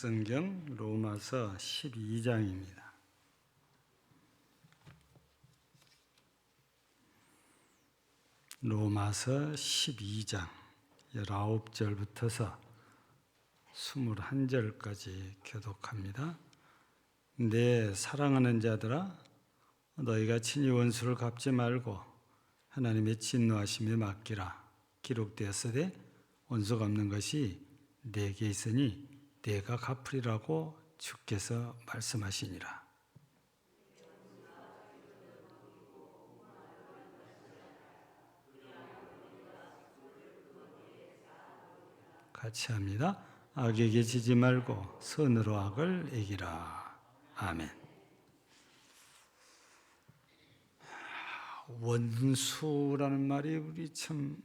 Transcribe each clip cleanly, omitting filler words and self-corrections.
성경 로마서 12장입니다. 로마서 12장 19절부터서 21절까지 교독합니다. 내 사랑하는 자들아, 너희가 친히 원수를 갚지 말고 하나님의 진노하심에 맡기라. 기록되었으되 원수 갚는 것이 내게 있으니 내가 갚으리라고 주께서 말씀하시니라. 같이 합니다. 악에게 지지 말고 선으로 악을 이기라. 아멘. 원수라는 말이 우리 참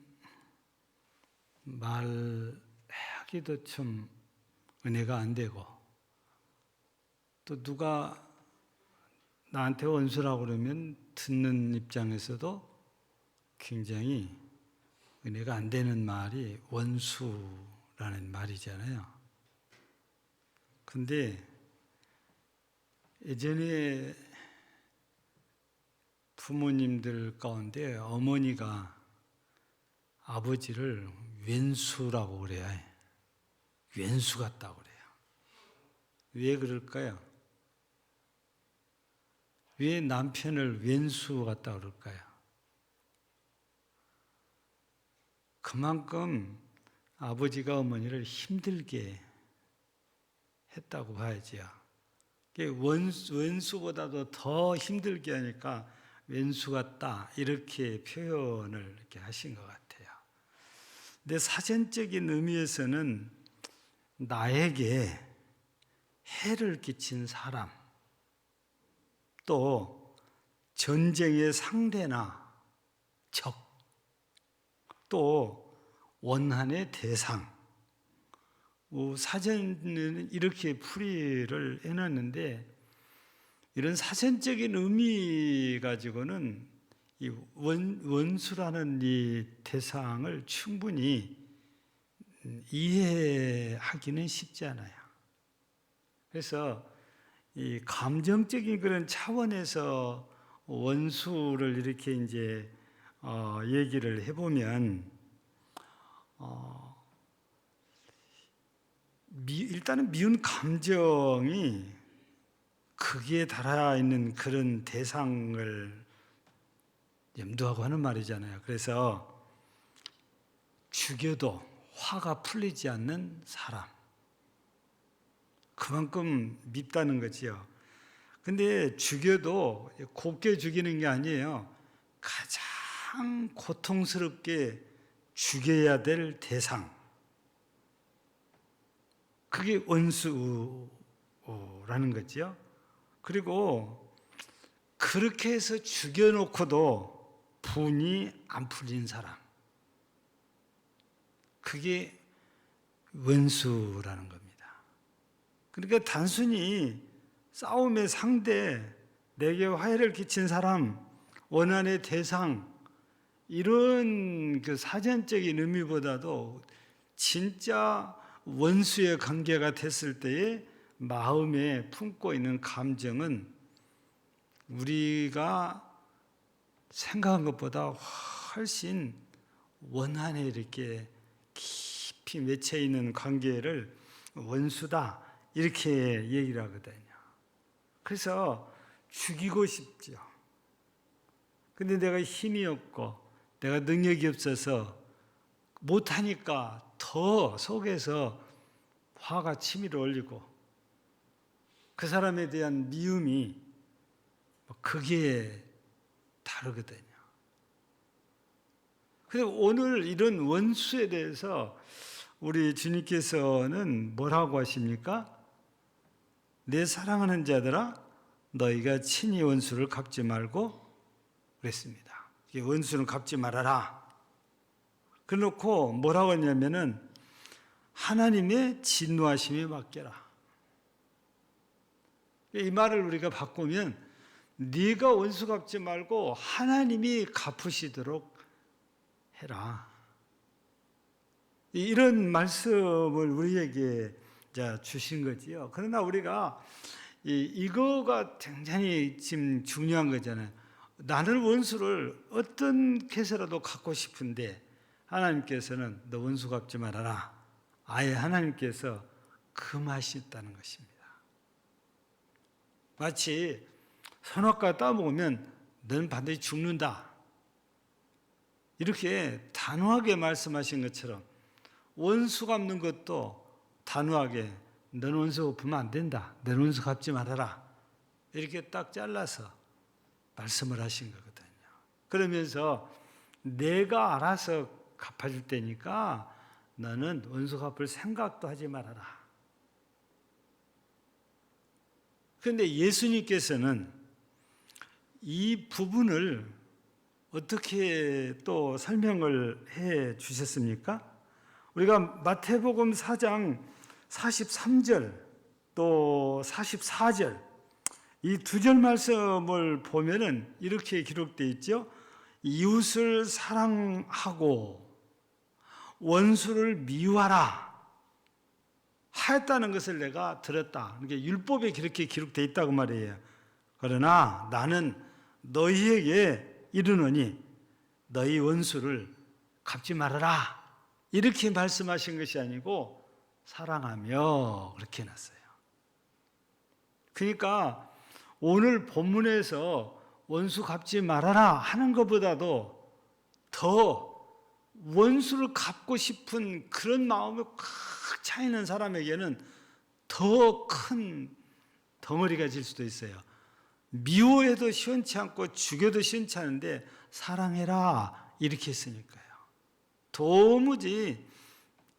말하기도 참 은혜가 안 되고, 또 누가 나한테 원수라고 그러면 듣는 입장에서도 굉장히 은혜가 안 되는 말이 원수라는 말이잖아요. 근데 예전에 부모님들 가운데 어머니가 아버지를 왼수라고 그래야 해. 왼수 같다고 그래요. 왜 그럴까요? 왜 남편을 왼수 같다고 그럴까요? 그만큼 아버지가 어머니를 힘들게 했다고 봐야지요. 왼수보다도 더 힘들게 하니까 왼수 같다, 이렇게 표현을 이렇게 하신 것 같아요. 근데 사전적인 의미에서는 나에게 해를 끼친 사람, 또 전쟁의 상대나 적, 또 원한의 대상, 사전에는 이렇게 풀이를 해놨는데, 이런 사전적인 의미 가지고는 이 원수라는 이 대상을 충분히 이해하기는 쉽지 않아요. 그래서 이 감정적인 그런 차원에서 원수를 이렇게 이제 얘기를 해보면, 일단은 미운 감정이 극에 달아 있는 그런 대상을 염두하고 하는 말이잖아요. 그래서 죽여도 화가 풀리지 않는 사람, 그만큼 밉다는 거지요. 근데 죽여도 곱게 죽이는 게 아니에요. 가장 고통스럽게 죽여야 될 대상, 그게 원수라는 거지요. 그리고 그렇게 해서 죽여놓고도 분이 안 풀린 사람, 그게 원수라는 겁니다. 그러니까 단순히 싸움의 상대, 내게 화해를 끼친 사람, 원한의 대상, 이런 그 사전적인 의미보다도 진짜 원수의 관계가 됐을 때에 마음에 품고 있는 감정은 우리가 생각한 것보다 훨씬 원한에 이렇게 깊이 맺혀 있는 관계를 원수다, 이렇게 얘기를 하거든요. 그래서 죽이고 싶죠. 근데 내가 힘이 없고 내가 능력이 없어서 못하니까 더 속에서 화가 치밀어 올리고 그 사람에 대한 미움이 그게 다르거든요. 근데 오늘 이런 원수에 대해서 우리 주님께서는 뭐라고 하십니까? 내 사랑하는 자들아, 너희가 친히 원수를 갚지 말고 그랬습니다. 원수는 갚지 말아라. 그래놓고 뭐라고 했냐면은 하나님의 진노하심에 맡겨라. 이 말을 우리가 바꾸면 네가 원수 갚지 말고 하나님이 갚으시도록 해라. 이런 말씀을 우리에게 주신 거지요. 그러나 우리가 이거가 굉장히 지금 중요한 거잖아요. 나는 원수를 어떻게 해서라도 갖고 싶은데 하나님께서는 너 원수 갚지 말아라. 아예 하나님께서 금하셨다는 것입니다. 마치 선악과 따먹으면 너는 반드시 죽는다. 이렇게 단호하게 말씀하신 것처럼 원수 갚는 것도 단호하게 너는 원수 갚으면 안 된다. 너는 원수 갚지 말아라. 이렇게 딱 잘라서 말씀을 하신 거거든요. 그러면서 내가 알아서 갚아줄 테니까 너는 원수 갚을 생각도 하지 말아라. 그런데 예수님께서는 이 부분을 어떻게 또 설명을 해 주셨습니까? 우리가 마태복음 4장 43절 또 44절 이 두 절 말씀을 보면은 이렇게 기록되어 있죠. 이웃을 사랑하고 원수를 미워하라 하였다는 것을 내가 들었다. 이게 율법에 그렇게 기록되어 있다고 말이에요. 그러나 나는 너희에게 이르노니 너희 원수를 갚지 말아라. 이렇게 말씀하신 것이 아니고 사랑하며 그렇게 해놨어요. 그러니까 오늘 본문에서 원수 갚지 말아라 하는 것보다도 더 원수를 갚고 싶은 그런 마음이 꽉 차 있는 사람에게는 더 큰 덩어리가 질 수도 있어요. 미워해도 시원치 않고 죽여도 시원치 않은데 사랑해라 이렇게 했으니까요. 도무지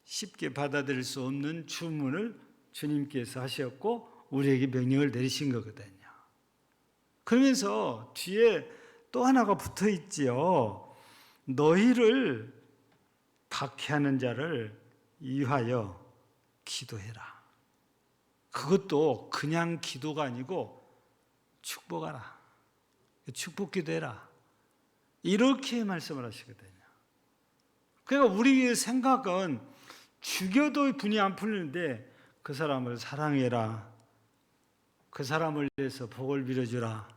쉽게 받아들일 수 없는 주문을 주님께서 하셨고 우리에게 명령을 내리신 거거든요. 그러면서 뒤에 또 하나가 붙어 있지요. 너희를 박해하는 자를 위하여 기도해라. 그것도 그냥 기도가 아니고 축복하라. 축복 기도해라. 이렇게 말씀을 하시거든요. 그러니까 우리의 생각은 죽여도 분이 안 풀리는데 그 사람을 사랑해라. 그 사람을 위해서 복을 빌어주라.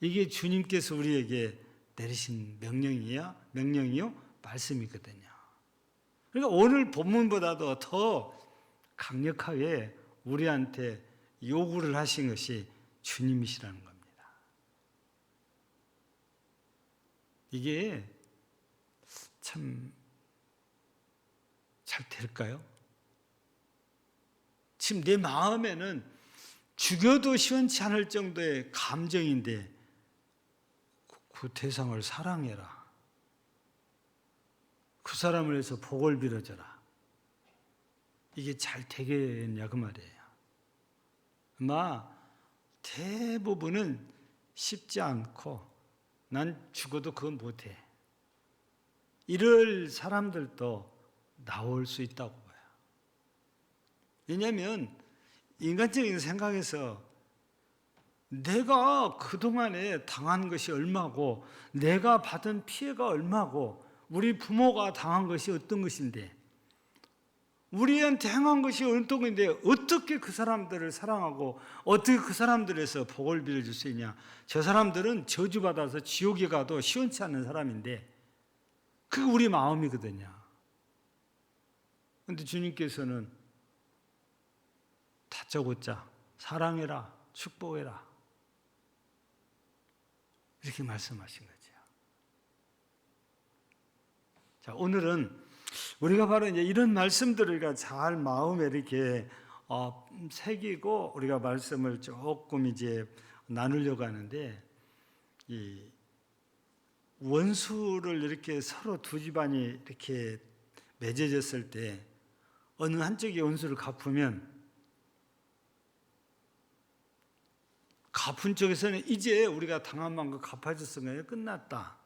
이게 주님께서 우리에게 내리신 명령이요, 말씀이거든요. 그러니까 오늘 본문보다도 더 강력하게 우리한테 요구를 하신 것이 주님이시라는 겁니다. 이게 참 잘 될까요? 지금 내 마음에는 죽여도 시원치 않을 정도의 감정인데 그 대상을 사랑해라. 그 사람을 위해서 복을 빌어줘라. 이게 잘 되겠냐 그 말이에요. 아마 대부분은 쉽지 않고 난 죽어도 그건 못해. 이럴 사람들도 나올 수 있다고 봐요. 왜냐하면 인간적인 생각에서 내가 그동안에 당한 것이 얼마고 내가 받은 피해가 얼마고 우리 부모가 당한 것이 어떤 것인데 우리한테 행한 것이 어떤 건데 어떻게 그 사람들을 사랑하고 어떻게 그 사람들에서 복을 빌어줄 수 있냐. 저 사람들은 저주받아서 지옥에 가도 시원치 않은 사람인데 그게 우리 마음이거든요. 그런데 주님께서는 다짜고짜 사랑해라, 축복해라 이렇게 말씀하신 거죠. 자, 오늘은 우리가 바로 이제 이런 말씀들을 우리가 잘 마음에 이렇게 새기고 우리가 말씀을 조금 이제 나누려고 하는데 이 원수를 이렇게 서로 두 집안이 이렇게 맺어졌을 때 어느 한쪽이 원수를 갚으면 갚은 쪽에서는 이제 우리가 당한 만큼 갚아줬으면 끝났다.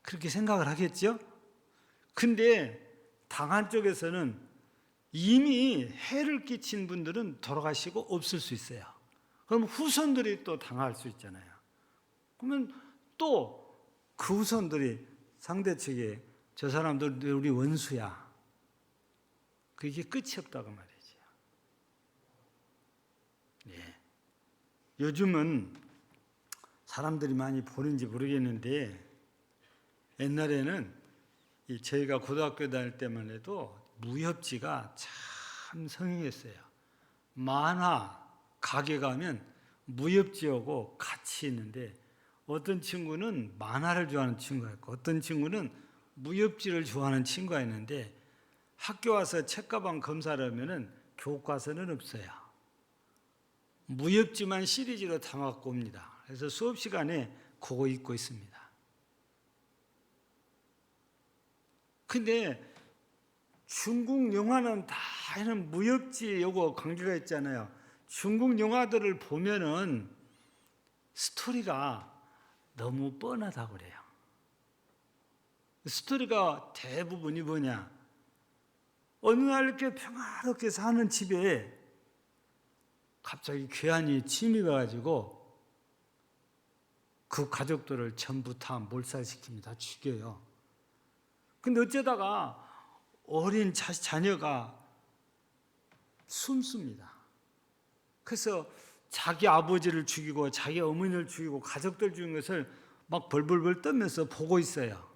그렇게 생각을 하겠죠? 근데 당한 쪽에서는 이미 해를 끼친 분들은 돌아가시고 없을 수 있어요. 그럼 후손들이 또 당할 수 있잖아요. 그러면 또 그 후손들이 상대 측에 저 사람들 우리 원수야. 그게 끝이 없다고 말이죠. 요즘은 사람들이 많이 보는지 모르겠는데 옛날에는 저희가 고등학교 다닐 때만 해도 무협지가 참 성행했어요. 만화 가게 가면 무협지하고 같이 있는데 어떤 친구는 만화를 좋아하는 친구가 있고 어떤 친구는 무협지를 좋아하는 친구가 있는데 학교 와서 책가방 검사를 하면은 교과서는 없어요. 무협지만 시리즈로 담아갖고 옵니다. 그래서 수업 시간에 그거 읽고 있습니다. 근데 중국 영화는 다 이런 무협지 요거 관계가 있잖아요. 중국 영화들을 보면은 스토리가 너무 뻔하다고 그래요. 스토리가 대부분이 뭐냐? 어느 날 이렇게 평화롭게 사는 집에 갑자기 괴한이 침입해 가지고 그 가족들을 전부 다 몰살시킵니다. 죽여요. 근데 어쩌다가 어린 자녀가 숨습니다. 그래서 자기 아버지를 죽이고 자기 어머니를 죽이고 가족들 죽인 것을 막 벌벌벌 떨면서 보고 있어요.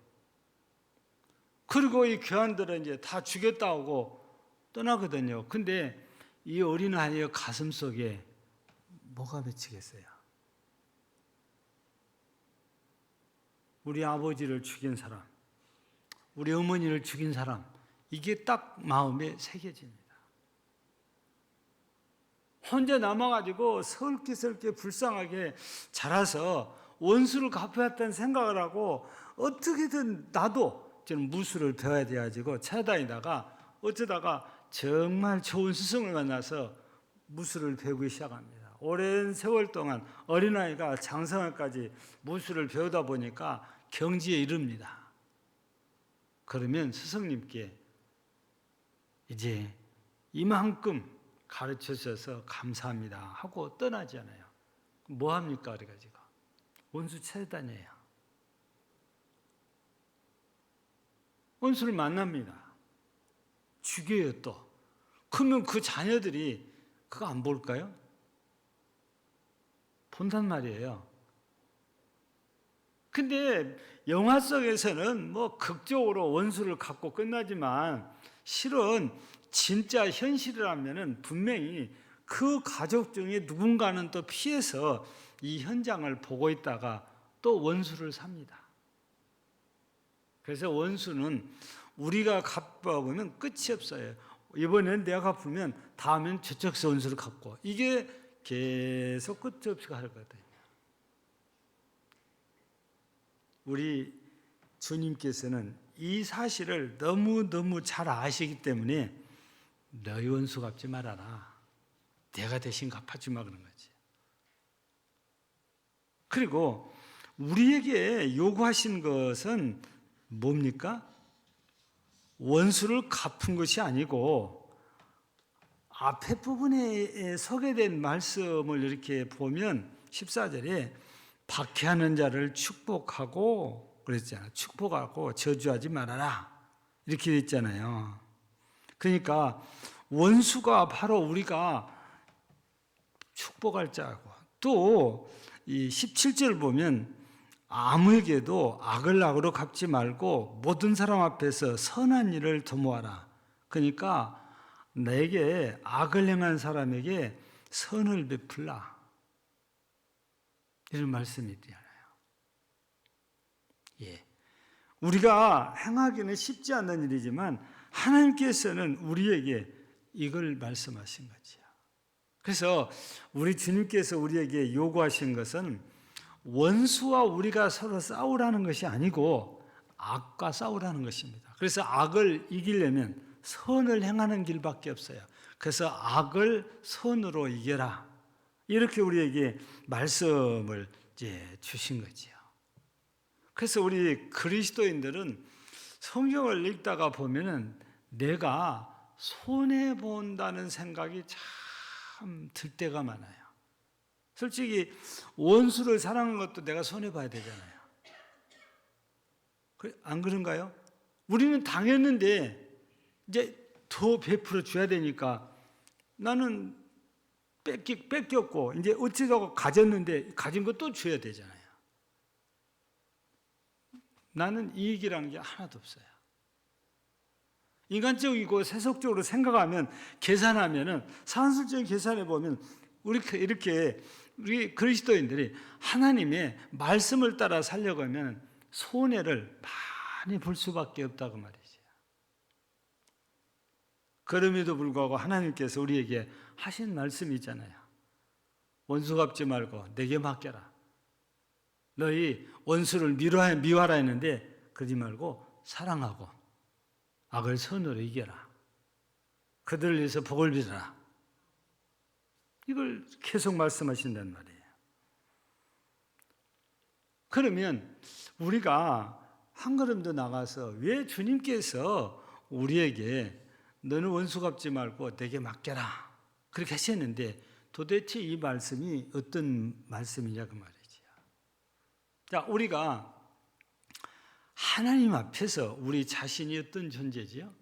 그리고 이 괴한들은 이제 다 죽였다고 떠나거든요. 근데 이 어린아이의 가슴 속에 뭐가 맺히겠어요? 우리 아버지를 죽인 사람, 우리 어머니를 죽인 사람, 이게 딱 마음에 새겨집니다. 혼자 남아가지고 설계설계 불쌍하게 자라서 원수를 갚아야겠다는 생각을 하고 어떻게든 나도 저는 무술을 배워야 돼가지고 찾아다니다가 어쩌다가 정말 좋은 스승을 만나서 무술을 배우기 시작합니다. 오랜 세월 동안 어린아이가 장성할까지 무술을 배우다 보니까 경지에 이릅니다. 그러면 스승님께 이제 이만큼 가르쳐 주셔서 감사합니다 하고 떠나잖아요. 뭐 합니까? 그래가지고 원수 찾아다녀요. 원수를 만납니다. 죽여요 또. 그러면 그 자녀들이 그거 안 볼까요? 본단 말이에요. 근데 영화 속에서는 뭐 극적으로 원수를 갖고 끝나지만 실은 진짜 현실이라면은 분명히 그 가족 중에 누군가는 또 피해서 이 현장을 보고 있다가 또 원수를 삽니다. 그래서 원수는 우리가 갚아보면 끝이 없어요. 이번엔 내가 갚으면 다음엔 저쪽에서 원수를 갚고 이게 계속 끝이 없이 갈 거거든요. 우리 주님께서는 이 사실을 너무너무 잘 아시기 때문에 너희 원수 갚지 말아라. 내가 대신 갚아주마 그런 거지. 그리고 우리에게 요구하신 것은 뭡니까? 원수를 갚은 것이 아니고 앞에 부분에 소개된 말씀을 이렇게 보면 14절에 박해하는 자를 축복하고 그랬잖아요. 축복하고 저주하지 말아라. 이렇게 돼 있잖아요. 그러니까 원수가 바로 우리가 축복할 자고 또 이 17절 보면 아무에게도 악을 악으로 갚지 말고 모든 사람 앞에서 선한 일을 도모하라. 그러니까 내게 악을 행한 사람에게 선을 베풀라. 이런 말씀이 있잖아요. 예. 우리가 행하기는 쉽지 않는 일이지만 하나님께서는 우리에게 이걸 말씀하신 거지요. 그래서 우리 주님께서 우리에게 요구하신 것은 원수와 우리가 서로 싸우라는 것이 아니고 악과 싸우라는 것입니다. 그래서 악을 이기려면 선을 행하는 길밖에 없어요. 그래서 악을 선으로 이겨라. 이렇게 우리에게 말씀을 이제 주신 거지요. 그래서 우리 그리스도인들은 성경을 읽다가 보면은 내가 손해 본다는 생각이 참 들 때가 많아요. 솔직히 원수를 사랑하는 것도 내가 손해 봐야 되잖아요. 안 그런가요? 우리는 당했는데 이제 더 베풀어 줘야 되니까 나는 뺏겼고 이제 어찌다고 가졌는데 가진 거 또 줘야 되잖아요. 나는 이익이라는 게 하나도 없어요. 인간적이고 세속적으로 생각하면 계산하면은 산술적인 계산해 보면 이렇게 우리 그리스도인들이 하나님의 말씀을 따라 살려가면 손해를 많이 볼 수밖에 없다고 말이죠. 그럼에도 불구하고 하나님께서 우리에게 하신 말씀이 있잖아요. 원수 갚지 말고 내게 맡겨라. 너희 원수를 미워하라 했는데 그러지 말고 사랑하고 악을 선으로 이겨라. 그들을 위해서 복을 빌어라. 이걸 계속 말씀하신단 말이에요. 그러면 우리가 한 걸음 더 나가서 왜 주님께서 우리에게 너는 원수 갚지 말고 내게 맡겨라 그렇게 하셨는데 도대체 이 말씀이 어떤 말씀이냐 그 말이죠. 자, 우리가 하나님 앞에서 우리 자신이 어떤 존재지요?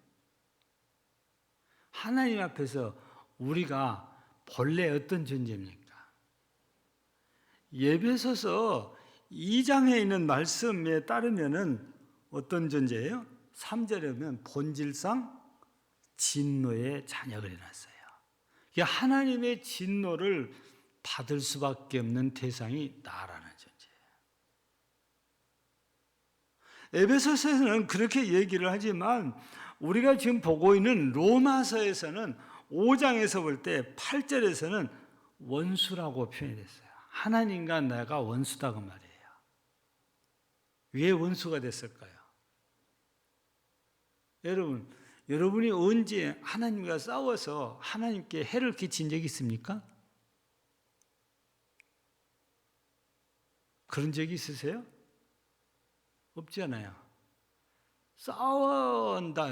하나님 앞에서 우리가 본래 어떤 존재입니까? 에베소서 2장에 있는 말씀에 따르면은 어떤 존재예요? 3절에 보면 본질상 진노의 자녀가 일어났어요. 하나님의 진노를 받을 수밖에 없는 대상이 나라는 존재예요. 에베소서에서는 그렇게 얘기를 하지만 우리가 지금 보고 있는 로마서에서는 5장에서 볼 때 8절에서는 원수라고 표현이 됐어요. 하나님과 내가 원수다 그 말이에요. 왜 원수가 됐을까요? 여러분이 언제 하나님과 싸워서 하나님께 해를 끼친 적이 있습니까? 그런 적이 있으세요? 없잖아요.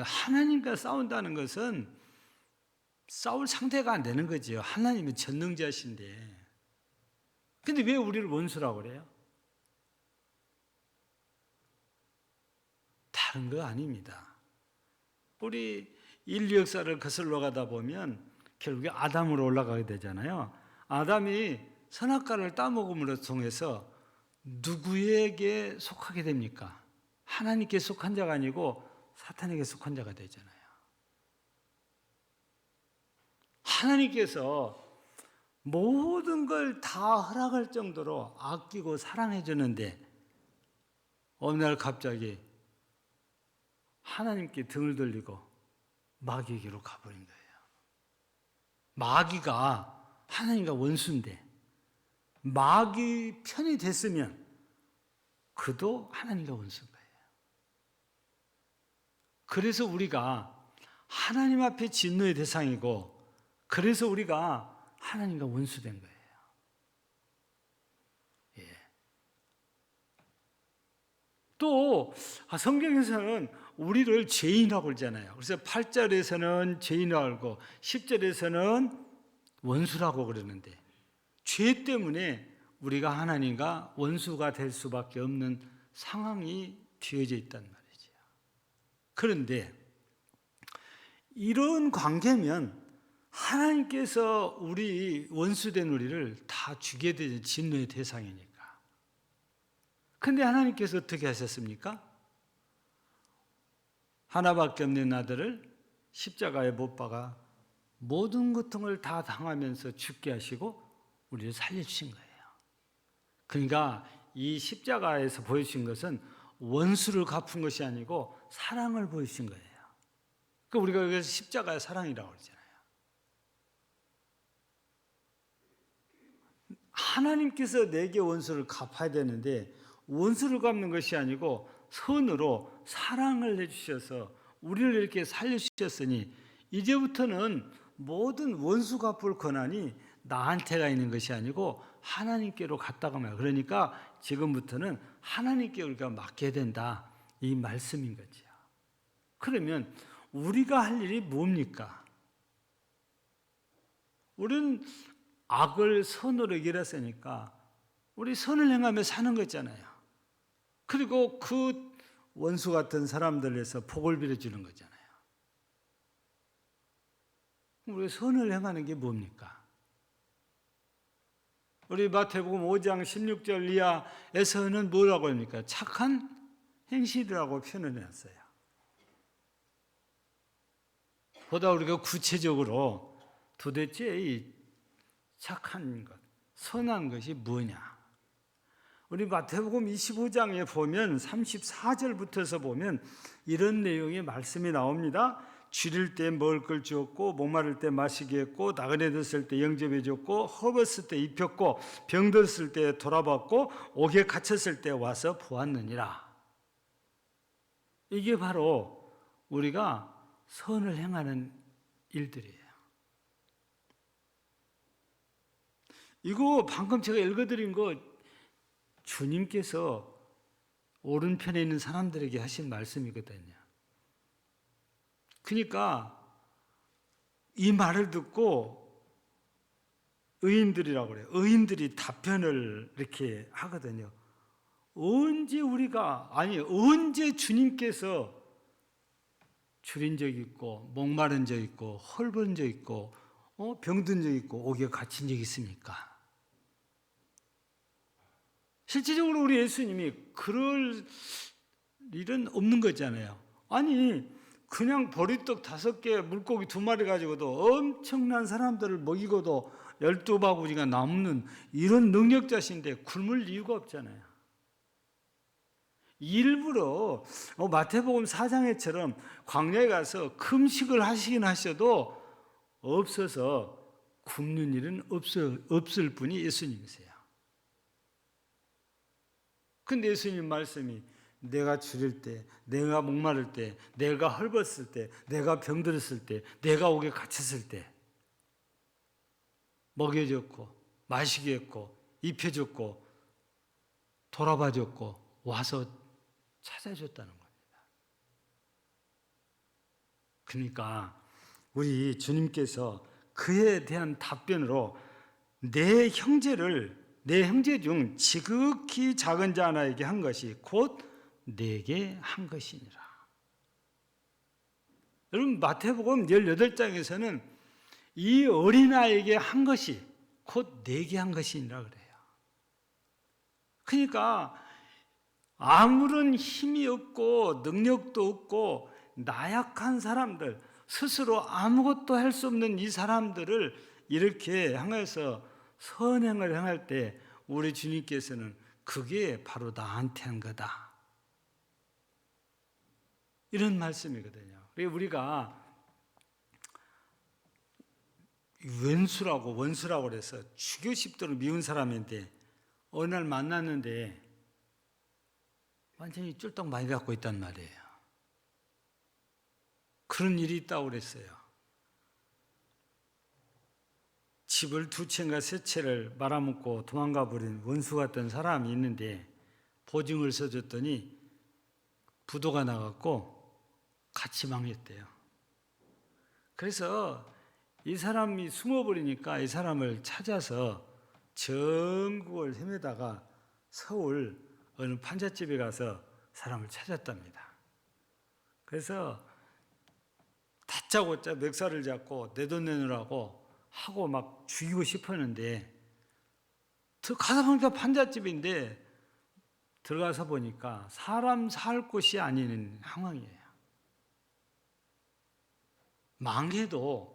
하나님과 싸운다는 것은 싸울 상대가 안 되는 거죠. 하나님은 전능자신데. 근데 왜 우리를 원수라고 그래요? 다른 거 아닙니다. 우리 인류 역사를 거슬러 가다 보면 결국에 아담으로 올라가게 되잖아요. 아담이 선악과를 따먹음으로 통해서 누구에게 속하게 됩니까? 하나님께 속한 자가 아니고 사탄에게 속한 자가 되잖아요. 하나님께서 모든 걸 다 허락할 정도로 아끼고 사랑해 주는데 어느 날 갑자기 하나님께 등을 돌리고 마귀에게로 가버린 거예요. 마귀가 하나님과 원수인데 마귀 편이 됐으면 그도 하나님과 원수인 거예요. 그래서 우리가 하나님 앞에 진노의 대상이고 그래서 우리가 하나님과 원수된 거예요. 예. 또 성경에서는 우리를 죄인이라고 그러잖아요. 그래서 8절에서는 죄인이라고 그러고 10절에서는 원수라고 그러는데 죄 때문에 우리가 하나님과 원수가 될 수밖에 없는 상황이 뒤어져 있단 말이죠. 그런데 이런 관계면 하나님께서 우리 원수된 우리를 다 죽게 되는 진노의 대상이니까. 근데 하나님께서 어떻게 하셨습니까? 하나밖에 없는 아들을 십자가에 못 박아 모든 고통을 다 당하면서 죽게 하시고 우리를 살려주신 거예요. 그러니까 이 십자가에서 보여주신 것은 원수를 갚은 것이 아니고 사랑을 보여주신 거예요. 그러니까 우리가 그래서 십자가의 사랑이라고 그러잖아요. 하나님께서 내게 원수를 갚아야 되는데 원수를 갚는 것이 아니고 선으로 사랑을 해주셔서 우리를 이렇게 살려주셨으니 이제부터는 모든 원수 갚을 권한이 나한테가 있는 것이 아니고 하나님께로 갔다고 말해요. 그러니까 지금부터는 하나님께 우리가 맡겨야 된다. 이 말씀인 거죠. 그러면 우리가 할 일이 뭡니까? 우리는 악을 선으로 이겼으니까 우리 선을 행하며 사는 거잖아요. 그리고 그 원수 같은 사람들에서 복을 빌어주는 거잖아요. 우리 선을 행하는 게 뭡니까? 우리 마태복음 5장 16절 이하에서는 뭐라고 합니까? 착한 행실이라고 표현을 해놨어요. 보다 우리가 구체적으로 도대체 이 착한 것, 선한 것이 뭐냐? 우리 마태복음 25장에 보면 34절부터서 보면 이런 내용의 말씀이 나옵니다. 줄일 때 먹을 걸 주었고, 목마를 때 마시게 했고, 나그네 됐을 때 영접해 줬고, 헐벗을 때 입혔고, 병들었을 때 돌아봤고, 옥에 갇혔을 때 와서 보았느니라. 이게 바로 우리가 선을 행하는 일들이에요. 이거 방금 제가 읽어드린 거 주님께서 오른편에 있는 사람들에게 하신 말씀이거든요. 그러니까 이 말을 듣고 의인들이라고 그래요. 의인들이 답변을 이렇게 하거든요. 언제 주님께서 줄인 적 있고, 목마른 적 있고, 헐벗은 적 있고, 병든 적 있고, 옥에 갇힌 적 있습니까? 실질적으로 우리 예수님이 그럴 일은 없는 거잖아요. 아니, 그냥 보리떡 5개, 물고기 2마리 가지고도 엄청난 사람들을 먹이고도 12바구니가 남는 이런 능력자신데 굶을 이유가 없잖아요. 일부러 마태복음 4장에처럼 광야에 가서 금식을 하시긴 하셔도 없어서 굶는 일은 없을 분이 예수님이세요. 근데 예수님 말씀이 내가 줄일 때, 내가 목마를 때, 내가 헐벗을 때, 내가 병들었을 때, 내가 옥에 갇혔을 때 먹여줬고, 마시게 했고, 입혀줬고, 돌아봐줬고, 와서 찾아줬다는 겁니다. 그러니까 우리 주님께서 그에 대한 답변으로 내 형제 중 지극히 작은 자 하나에게 한 것이 곧 내게 한 것이니라. 여러분 마태복음 18장에서는 이 어린아이에게 한 것이 곧 내게 한 것이니라 그래요. 그러니까 아무런 힘이 없고 능력도 없고 나약한 사람들, 스스로 아무것도 할 수 없는 이 사람들을 이렇게 향해서 선행을 행할 때 우리 주님께서는 그게 바로 나한테 한 거다, 이런 말씀이거든요. 우리가 원수라고 그래서 죽여 싶도록 미운 사람인데 어느 날 만났는데 완전히 쫄딱 많이 갖고 있단 말이에요. 그런 일이 있다고 그랬어요. 집을 2채인가 3채를 말아먹고 도망가 버린 원수 같던 사람이 있는데 보증을 써줬더니 부도가 나갔고 같이 망했대요. 그래서 이 사람이 숨어버리니까 이 사람을 찾아서 전국을 헤매다가 서울 어느 판잣집에 가서 사람을 찾았답니다. 그래서 다짜고짜 멱살을 잡고 내 돈 내놓으라고 하고 막 죽이고 싶었는데 가서 보니까 판잣집인데 들어가서 보니까 사람 살 곳이 아닌 상황이에요. 망해도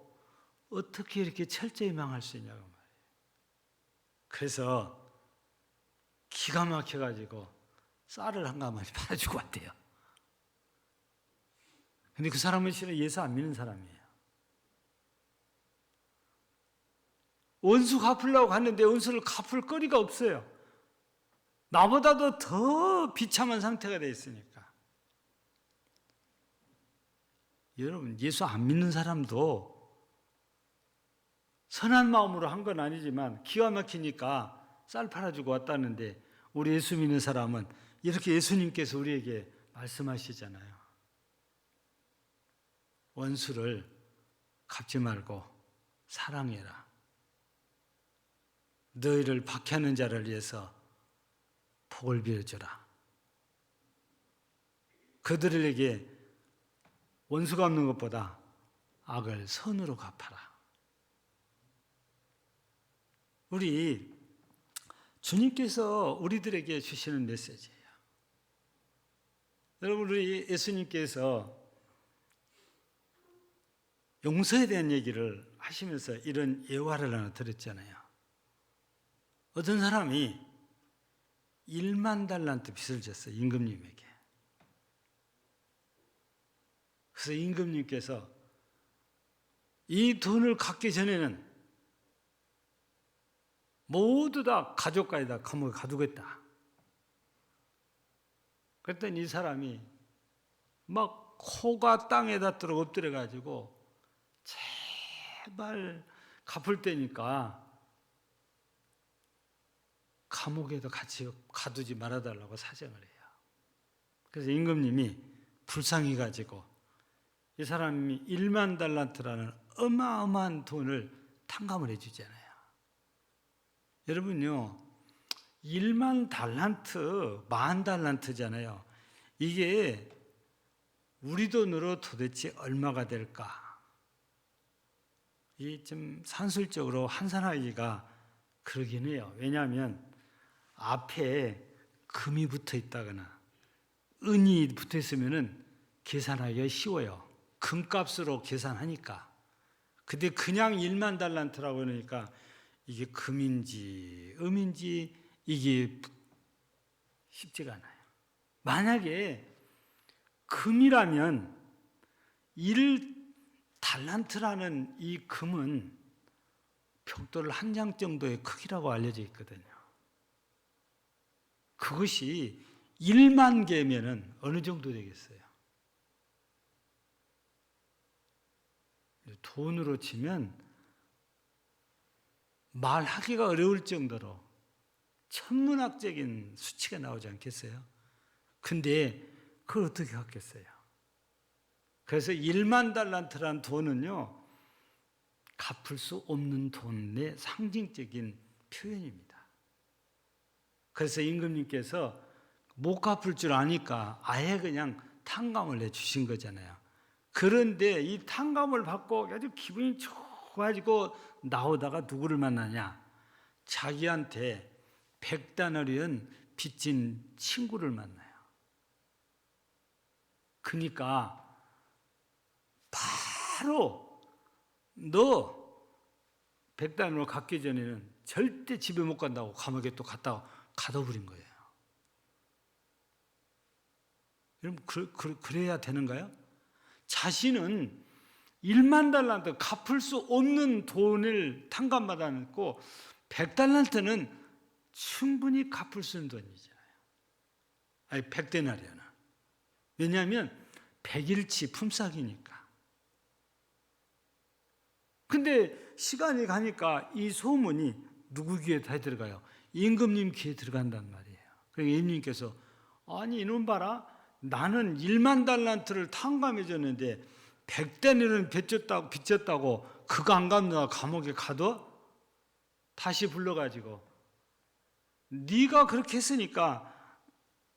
어떻게 이렇게 철저히 망할 수 있냐고 말이에요. 그래서 기가 막혀가지고 쌀을 한 가마니 팔아주고 왔대요. 근데 그 사람은 실은 예수 안 믿는 사람이에요. 원수 갚으려고 하는데 원수를 갚을 거리가 없어요. 나보다도 더 비참한 상태가 되어 있으니까. 여러분, 예수 안 믿는 사람도 선한 마음으로 한 건 아니지만 기가 막히니까 쌀 팔아주고 왔다는데 우리 예수 믿는 사람은 이렇게 예수님께서 우리에게 말씀하시잖아요. 원수를 갚지 말고 사랑해라. 너희를 박해하는 자를 위해서 복을 빌어주라. 그들에게 원수 갚는 것보다 악을 선으로 갚아라. 우리 주님께서 우리들에게 주시는 메시지예요. 여러분, 우리 예수님께서 용서에 대한 얘기를 하시면서 이런 예화를 하나 들었잖아요. 어떤 사람이 1만 달란트 빚을 졌어요, 임금님에게. 그래서 임금님께서 이 돈을 갚기 전에는 모두 다 가족까지 다 감옥에 가두겠다. 그랬더니 이 사람이 막 코가 땅에 닿도록 엎드려가지고 제발 갚을 때니까 감옥에도 같이 가두지 말아달라고 사정을 해요. 그래서 임금님이 불쌍히 가지고 이 사람이 1만 달란트라는 어마어마한 돈을 탕감을 해주잖아요. 여러분요, 1만 달란트, 10,000달란트잖아요. 이게 우리 돈으로 도대체 얼마가 될까? 이게 좀 산술적으로 환산하기가 그러긴 해요. 왜냐하면 앞에 금이 붙어 있다거나 은이 붙어 있으면은 계산하기가 쉬워요. 금값으로 계산하니까. 근데 그냥 1만 달란트라고 그러니까 이게 금인지 음인지 이게 쉽지가 않아요. 만약에 금이라면 1달란트라는 이 금은 벽돌 한 장 정도의 크기라고 알려져 있거든요. 그것이 1만 개면은 어느 정도 되겠어요? 돈으로 치면 말하기가 어려울 정도로 천문학적인 수치가 나오지 않겠어요? 근데 그걸 어떻게 갚겠어요? 그래서 1만 달란트라는 돈은요, 갚을 수 없는 돈의 상징적인 표현입니다. 그래서 임금님께서 못 갚을 줄 아니까 아예 그냥 탕감을 내주신 거잖아요. 그런데 이 탕감을 받고 아주 기분이 좋아지고 나오다가 누구를 만나냐? 자기한테 100다나리온 빚진 친구를 만나요. 그러니까 바로 너 100다나리온 갚기 전에는 절대 집에 못 간다고 감옥에 또 가둬버린 거예요. 여러분, 그래야 되는가요? 자신은 1만 달란트 갚을 수 없는 돈을 탕감받았고 100달란트는 충분히 갚을 수 있는 돈이잖아요. 아니 100데나리온은. 왜냐하면 100일치 품삯이니까. 근데 시간이 가니까 이 소문이 누구 귀에 다 들어가요? 임금님 귀에 들어간단 말이에요. 그러니까 임금님께서 아니 이놈 봐라, 나는 1만 달란트를 탕감해 줬는데 100데나리온 빚졌다고 그거 안 갚는다고 감옥에 가둬? 다시 불러가지고 네가 그렇게 했으니까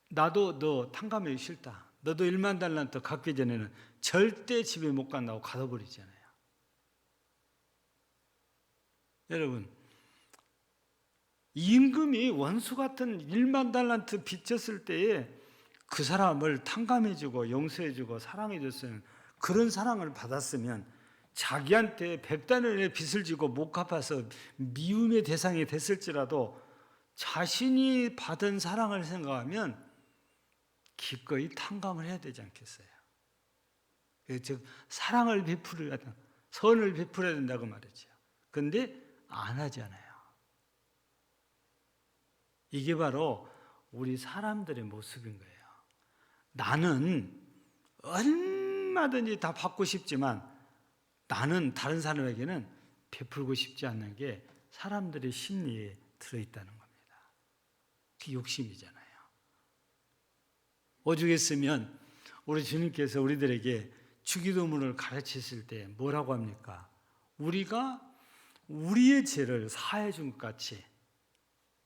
나도 너 탕감하기 싫다. 너도 1만 달란트 갚기 전에는 절대 집에 못 간다고 가둬버리잖아요. 여러분, 임금이 원수 같은 1만 달란트 빚졌을 때에 그 사람을 탕감해주고 용서해주고 사랑해줬으면, 그런 사랑을 받았으면 자기한테 100다나리온의 빚을 지고 못 갚아서 미움의 대상이 됐을지라도 자신이 받은 사랑을 생각하면 기꺼이 탕감을 해야 되지 않겠어요? 즉 사랑을 베풀어야 된다, 선을 베풀어야 된다고 말이죠. 그런데 안 하잖아요. 이게 바로 우리 사람들의 모습인 거예요. 나는 얼마든지 다 받고 싶지만 나는 다른 사람에게는 베풀고 싶지 않는 게 사람들의 심리에 들어있다는 겁니다. 그게 욕심이잖아요. 오죽했으면 우리 주님께서 우리들에게 주기도문을 가르치실 때 뭐라고 합니까? 우리가 우리의 죄를 사해 준 것 같이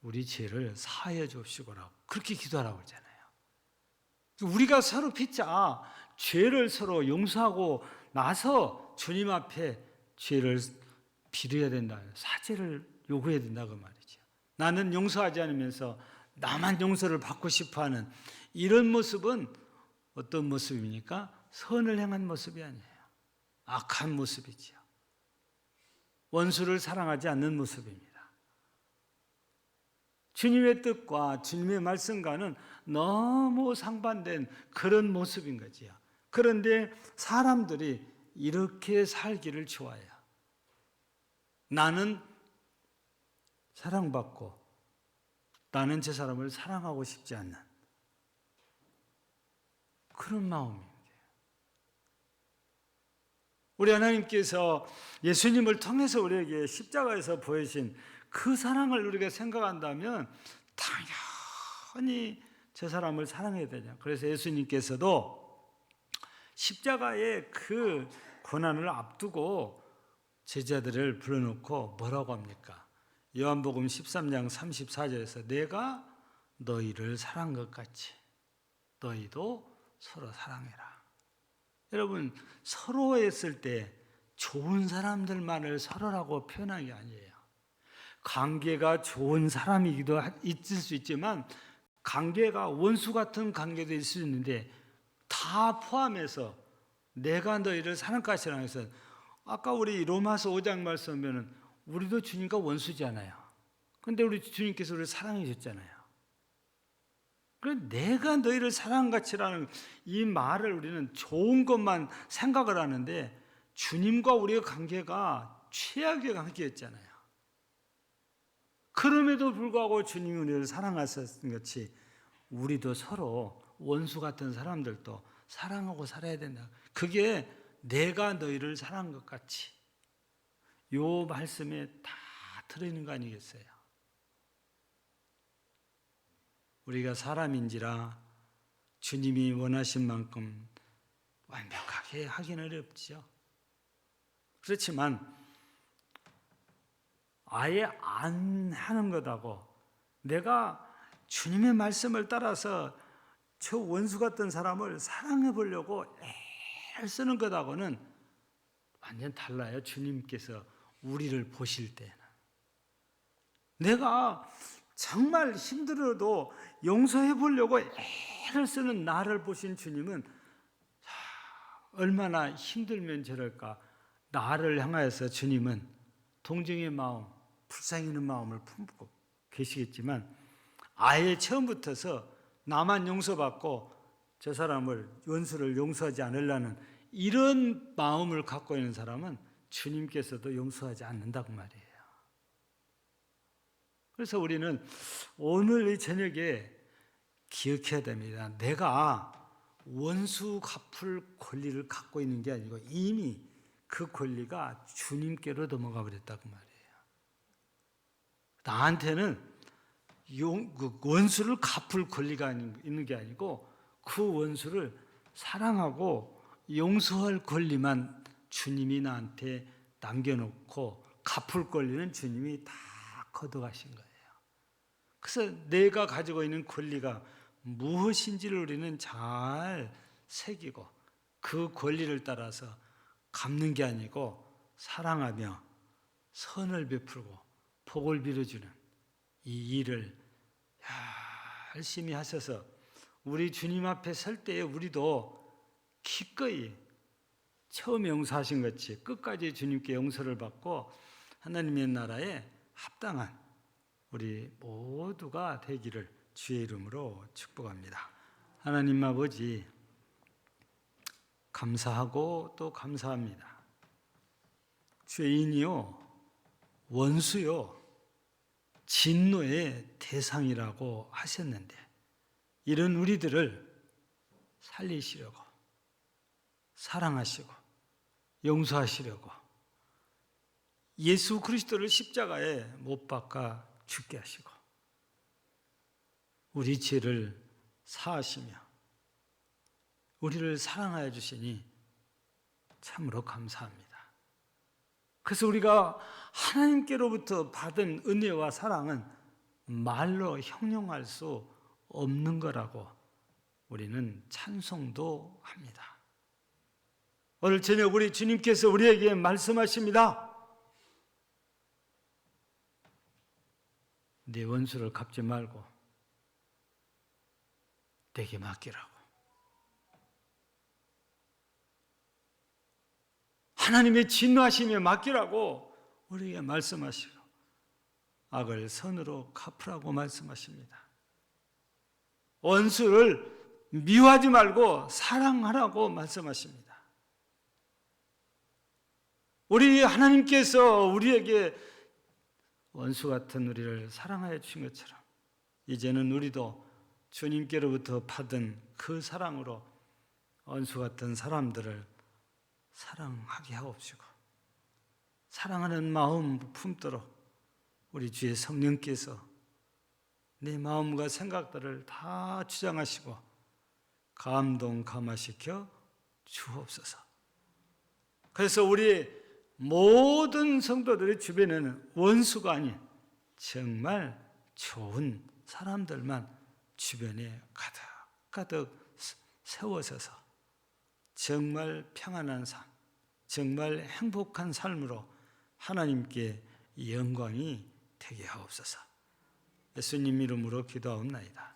우리 죄를 사해 주시고라고 그렇게 기도하라고 그러잖아요. 우리가 서로 빚자, 죄를 서로 용서하고 나서 주님 앞에 죄를 빌어야 된다, 사죄를 요구해야 된다고 말이죠. 나는 용서하지 않으면서 나만 용서를 받고 싶어하는 이런 모습은 어떤 모습입니까? 선을 행한 모습이 아니에요. 악한 모습이지요. 원수를 사랑하지 않는 모습입니다. 주님의 뜻과 주님의 말씀과는 너무 상반된 그런 모습인 거지요. 그런데 사람들이 이렇게 살기를 좋아해요. 나는 사랑받고 나는 제 사람을 사랑하고 싶지 않는 그런 마음입니다. 우리 하나님께서 예수님을 통해서 우리에게 십자가에서 보여신 그 사랑을 우리가 생각한다면 당연히 저 사람을 사랑해야 되냐. 그래서 예수님께서도 십자가의 그 고난을 앞두고 제자들을 불러놓고 뭐라고 합니까? 요한복음 13장 34절에서 내가 너희를 사랑한 것 같이 너희도 서로 사랑해라. 여러분, 서로 했을 때 좋은 사람들만을 서로라고 표현한 게 아니에요. 관계가 좋은 사람이기도 있을 수 있지만 관계가 원수 같은 관계도 있을 수 있는데 다 포함해서 내가 너희를 사랑까지라 해서 아까 우리 로마서 5장 말씀 보면은 우리도 주님과 원수잖아요. 그런데 우리 주님께서 우리를 사랑해 줬잖아요. 그래서 내가 너희를 사랑같이라는 이 말을 우리는 좋은 것만 생각을 하는데 주님과 우리의 관계가 최악의 관계였잖아요. 그럼에도 불구하고 주님이 우리를 사랑하셨던 것이 우리도 서로 원수 같은 사람들도 사랑하고 살아야 된다. 그게 내가 너희를 사랑한 것 같이 요 말씀에 다 들어있는 거 아니겠어요? 우리가 사람인지라 주님이 원하신 만큼 완벽하게 하기는 어렵죠. 그렇지만 아예 안 하는 것하고 내가 주님의 말씀을 따라서 저 원수 같은 사람을 사랑해 보려고 애를 쓰는 것하고는 완전 달라요. 주님께서 우리를 보실 때는. 내가 정말 힘들어도 용서해 보려고 애를 쓰는 나를 보신 주님은 얼마나 힘들면 저럴까. 나를 향하여서 주님은 동정의 마음, 불쌍히 있는 마음을 품고 계시겠지만 아예 처음부터서 나만 용서받고 저 사람을 원수를 용서하지 않으려는 이런 마음을 갖고 있는 사람은 주님께서도 용서하지 않는다고 말이에요. 그래서 우리는 오늘 이 저녁에 기억해야 됩니다. 내가 원수 갚을 권리를 갖고 있는 게 아니고 이미 그 권리가 주님께로 넘어가 버렸다고 말이에요. 나한테는 원수를 갚을 권리가 있는 게 아니고 그 원수를 사랑하고 용서할 권리만 주님이 나한테 남겨놓고 갚을 권리는 주님이 다 걷어가신 거예요. 그래서 내가 가지고 있는 권리가 무엇인지를 우리는 잘 새기고 그 권리를 따라서 갚는 게 아니고 사랑하며 선을 베풀고 복을 빌어주는 이 일을 열심히 하셔서 우리 주님 앞에 설 때에 우리도 기꺼이 처음 용서하신 것이 끝까지 주님께 용서를 받고 하나님의 나라에 합당한 우리 모두가 되기를 주의 이름으로 축복합니다. 하나님 아버지 감사하고 또 감사합니다. 죄인이요 원수요 진노의 대상이라고 하셨는데 이런 우리들을 살리시려고 사랑하시고 용서하시려고 예수 그리스도를 십자가에 못 박아 죽게 하시고 우리 죄를 사하시며 우리를 사랑하여 주시니 참으로 감사합니다. 그래서 우리가 하나님께로부터 받은 은혜와 사랑은 말로 형용할 수 없는 거라고 우리는 찬송도 합니다. 오늘 저녁 우리 주님께서 우리에게 말씀하십니다. 네 원수를 갚지 말고 내게 맡기라고. 하나님의 진노하심에 맡기라고 우리에게 말씀하시고 악을 선으로 갚으라고 말씀하십니다. 원수를 미워하지 말고 사랑하라고 말씀하십니다. 우리 하나님께서 우리에게 원수 같은 우리를 사랑하여 주신 것처럼 이제는 우리도 주님께로부터 받은 그 사랑으로 원수 같은 사람들을 사랑하게 하옵시고 사랑하는 마음 품도록 우리 주의 성령께서 내 마음과 생각들을 다 주장하시고 감동감화시켜 주옵소서. 그래서 우리 모든 성도들의 주변에는 원수가 아닌 정말 좋은 사람들만 주변에 가득가득 세워져서 정말 평안한 삶, 정말 행복한 삶으로 하나님께 영광이 되게 하옵소서. 예수님 이름으로 기도하옵나이다.